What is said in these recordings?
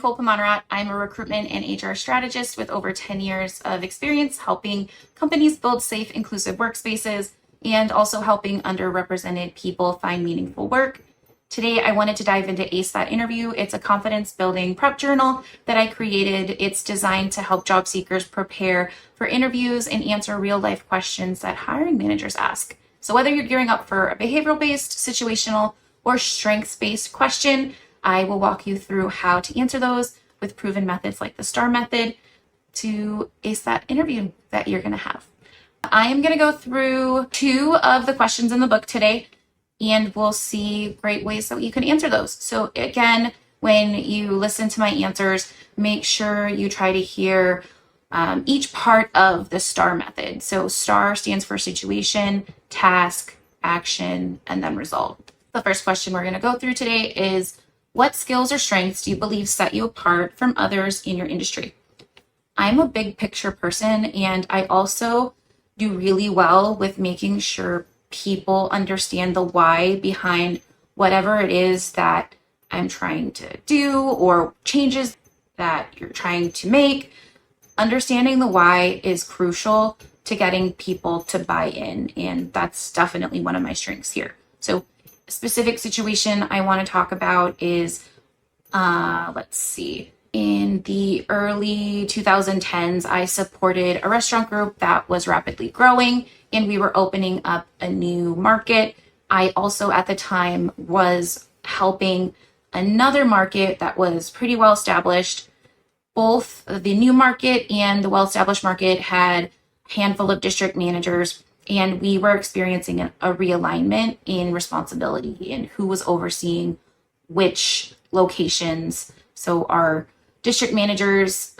Nicole Pomonrat. I'm a recruitment and HR strategist with over 10 years of experience helping companies build safe, inclusive workspaces and also helping underrepresented people find meaningful work. Today, I wanted to dive into Ace That Interview. It's a confidence building prep journal that I created. It's designed to help job seekers prepare for interviews and answer real life questions that hiring managers ask. So whether you're gearing up for a behavioral based, situational, or strengths based question, I will walk you through how to answer those with proven methods like the STAR method to ace that interview that you're going to have. I am going to go through 2 of the questions in the book today, and we'll see great ways that you can answer those. So again, when you listen to my answers, make sure you try to hear each part of the STAR method. So STAR stands for situation, task, action, and then result. The first question we're going to go through today is, what skills or strengths do you believe set you apart from others in your industry? I'm a big picture person, and I also do really well with making sure people understand the why behind whatever it is that I'm trying to do or changes that you're trying to make. Understanding the why is crucial to getting people to buy in, and that's definitely one of my strengths here. So a specific situation I want to talk about is, in the early 2010s, I supported a restaurant group that was rapidly growing, and we were opening up a new market. I also at the time was helping another market that was pretty well established. Both the new market and the well-established market had a handful of district managers, and we were experiencing a realignment in responsibility and who was overseeing which locations. So our district managers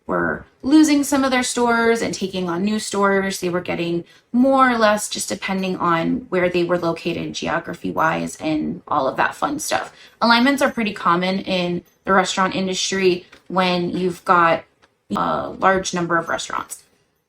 were losing some of their stores and taking on new stores. They were getting more or less just depending on where they were located geography-wise and all of that fun stuff. Alignments are pretty common in the restaurant industry when you've got a large number of restaurants.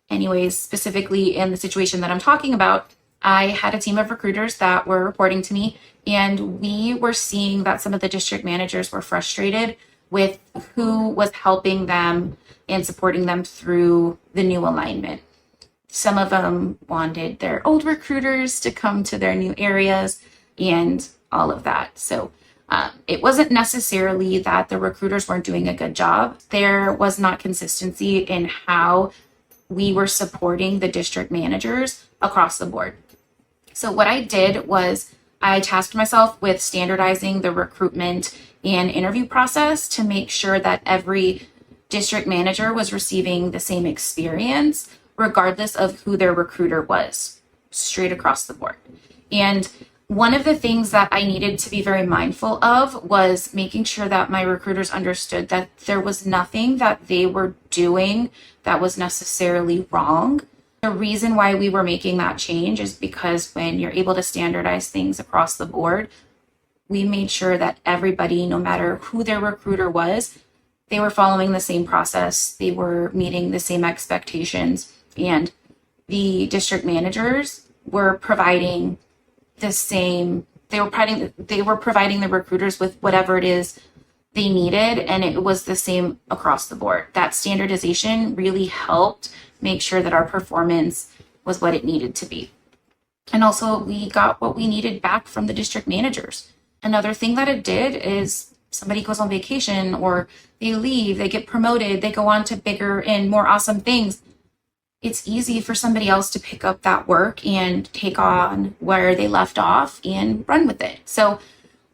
Anyways, specifically in the situation that I'm talking about, I had a team of recruiters that were reporting to me, and we were seeing that some of the district managers were frustrated with who was helping them and supporting them through the new alignment. Some of them wanted their old recruiters to come to their new areas and all of that. So it wasn't necessarily that the recruiters weren't doing a good job. There was not consistency in how we were supporting the district managers across the board. So what I did was I tasked myself with standardizing the recruitment and interview process to make sure that every district manager was receiving the same experience, regardless of who their recruiter was, straight across the board. And one of the things that I needed to be very mindful of was making sure that my recruiters understood that there was nothing that they were doing that was necessarily wrong. The reason why we were making that change is because when you're able to standardize things across the board, we made sure that everybody, no matter who their recruiter was, they were following the same process, they were meeting the same expectations, and the district managers were providing the same, they were providing the recruiters with whatever it is they needed, and it was the same across the board. That standardization really helped make sure that our performance was what it needed to be. And also we got what we needed back from the district managers. Another thing that it did is somebody goes on vacation or they leave, they get promoted, they go on to bigger and more awesome things. It's easy for somebody else to pick up that work and take on where they left off and run with it. So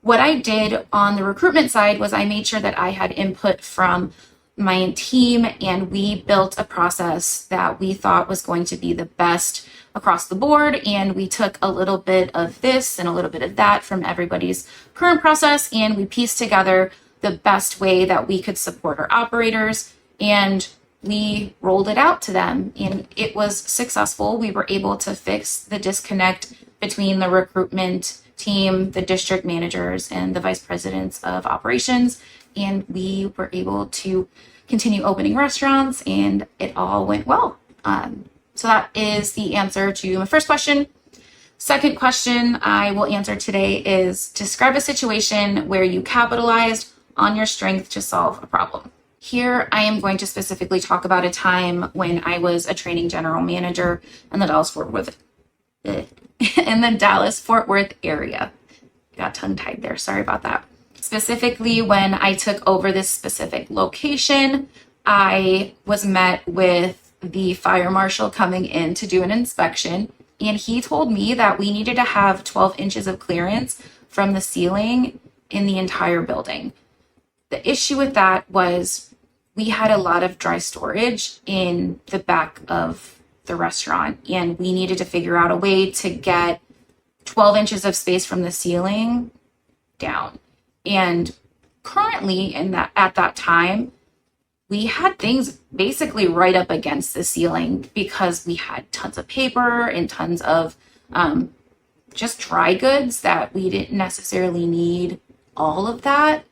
what I did on the recruitment side was I made sure that I had input from my team, and we built a process that we thought was going to be the best across the board. And we took a little bit of this and a little bit of that from everybody's current process, and we pieced together the best way that we could support our operators, and we rolled it out to them, and it was successful. We were able to fix the disconnect between the recruitment team, the district managers, and the vice presidents of operations, and we were able to continue opening restaurants, and it all went well. So that is the answer to my first question. Second question I will answer today is, describe a situation where you capitalized on your strength to solve a problem. Here, I am going to specifically talk about a time when I was a training general manager in the Dallas-Fort Worth, in the Dallas-Fort Worth area. Got tongue-tied there. Sorry about that. Specifically, when I took over this specific location, I was met with the fire marshal coming in to do an inspection, and he told me that we needed to have 12 inches of clearance from the ceiling in the entire building. The issue with that was we had a lot of dry storage in the back of the restaurant, and we needed to figure out a way to get 12 inches of space from the ceiling down. And currently, at that time, we had things basically right up against the ceiling because we had tons of paper and tons of just dry goods that we didn't necessarily need all of that.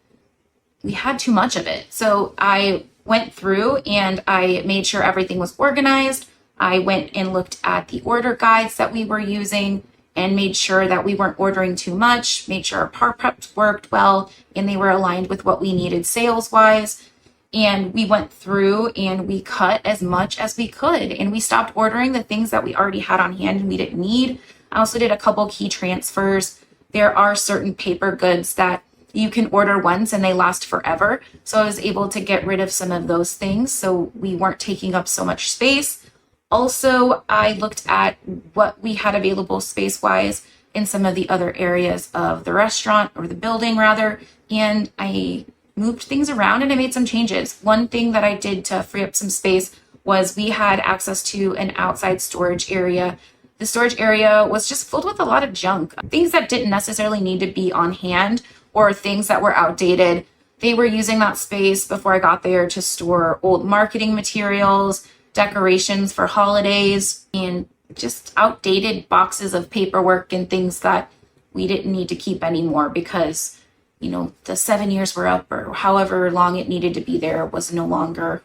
We had too much of it. So I went through and I made sure everything was organized. I went and looked at the order guides that we were using and made sure that we weren't ordering too much, made sure our par preps worked well, and they were aligned with what we needed sales-wise. And we went through and we cut as much as we could, and we stopped ordering the things that we already had on hand and we didn't need. I also did a couple key transfers. There are certain paper goods that you can order once and they last forever. So I was able to get rid of some of those things so we weren't taking up so much space. Also, I looked at what we had available space-wise in some of the other areas of the restaurant, or the building rather, and I moved things around and I made some changes. One thing that I did to free up some space was we had access to an outside storage area. The storage area was just filled with a lot of junk, things that didn't necessarily need to be on hand or things that were outdated. They were using that space before I got there to store old marketing materials, decorations for holidays, and just outdated boxes of paperwork and things that we didn't need to keep anymore because, you know, the 7 years were up, or however long it needed to be there was no longer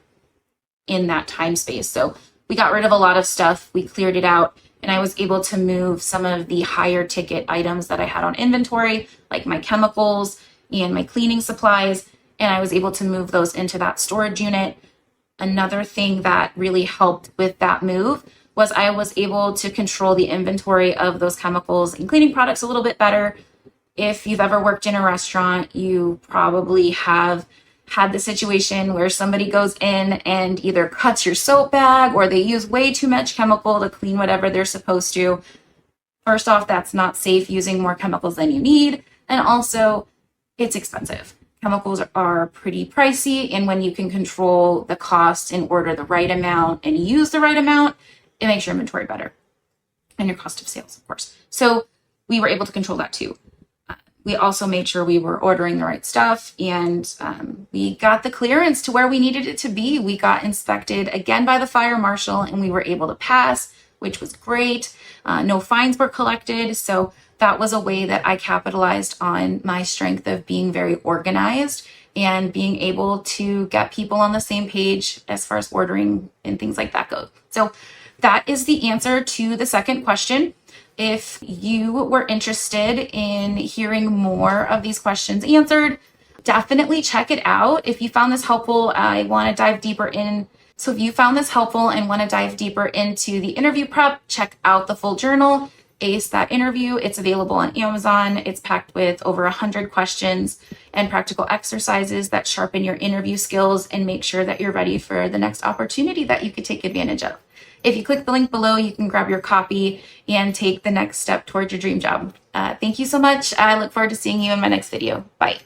in that time space. So we got rid of a lot of stuff, we cleared it out, and I was able to move some of the higher ticket items that I had on inventory, like my chemicals and my cleaning supplies, and I was able to move those into that storage unit. Another thing that really helped with that move was I was able to control the inventory of those chemicals and cleaning products a little bit better. If you've ever worked in a restaurant, you probably have had the situation where somebody goes in and either cuts your soap bag or they use way too much chemical to clean whatever they're supposed to. First off, that's not safe, using more chemicals than you need. And also, it's expensive. Chemicals are pretty pricey, and when you can control the cost and order the right amount and use the right amount, it makes your inventory better and your cost of sales, of course. So we were able to control that too. We also made sure we were ordering the right stuff, and we got the clearance to where we needed it to be. We got inspected again by the fire marshal and we were able to pass, which was great. No fines were collected. So that was a way that I capitalized on my strength of being very organized and being able to get people on the same page as far as ordering and things like that go. So that is the answer to the second question. If you were interested in hearing more of these questions answered, definitely check it out. If you found this helpful, I want to dive deeper in. So if you found this helpful and want to dive deeper into the interview prep, check out the full journal, Ace That Interview. It's available on Amazon. It's packed with over 100 questions and practical exercises that sharpen your interview skills and make sure that you're ready for the next opportunity that you could take advantage of. If you click the link below, you can grab your copy and take the next step towards your dream job. Thank you so much. I look forward to seeing you in my next video. Bye.